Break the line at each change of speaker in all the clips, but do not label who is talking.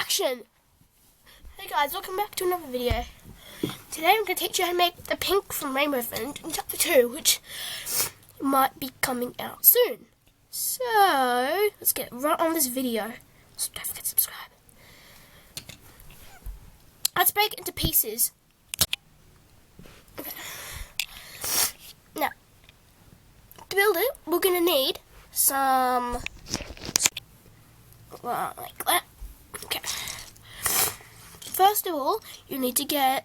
action! Hey guys, welcome back to another video. Today I'm going to teach you how to make the pink from Rainbow Friend in chapter 2, which might be coming out soon. So, let's get right on this video. So don't forget to subscribe. Let's break it into pieces. Okay. Now, to build it, we're going to need some, well, like that. Okay. First of all, you need to get,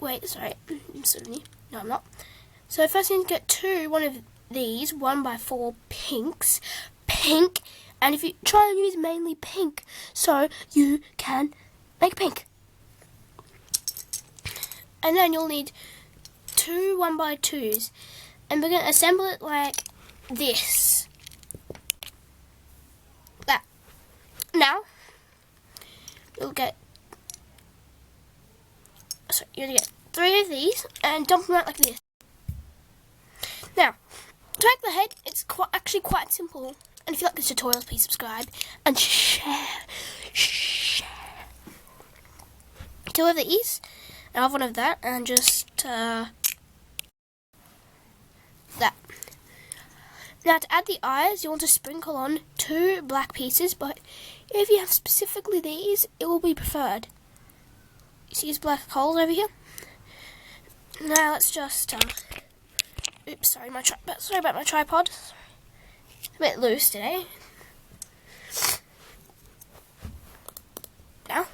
wait, sorry, I'm sort of new. No, I'm not. So first you need to get one of these 1x4 pinks, pink, and if you try and use mainly pink, so you can make pink. And then you'll need 2 1x2s, and we're going to assemble it like this. That. Now, you'll get 3 of these and dump them out like this. Now, to make the head, it's actually quite simple. And if you like this tutorial, please subscribe and share. 2 of these, and I have 1 of that, and just that. Now to add the eyes, you want to sprinkle on 2 black pieces, but if you have specifically these, it will be preferred. You see these black holes over here? Now let's just, oops, sorry about my tripod. It's a bit loose today. Now,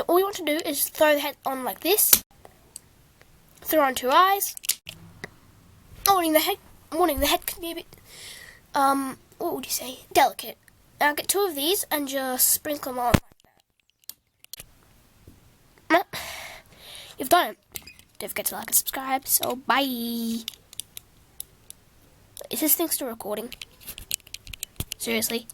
all you want to do is throw the head on like this. Throw on 2 eyes. Warning, the head can be a bit, what would you say, delicate. Now get 2 of these and just sprinkle them on like that. You've done it. Don't forget to like and subscribe, so bye. Is this thing still recording? Seriously?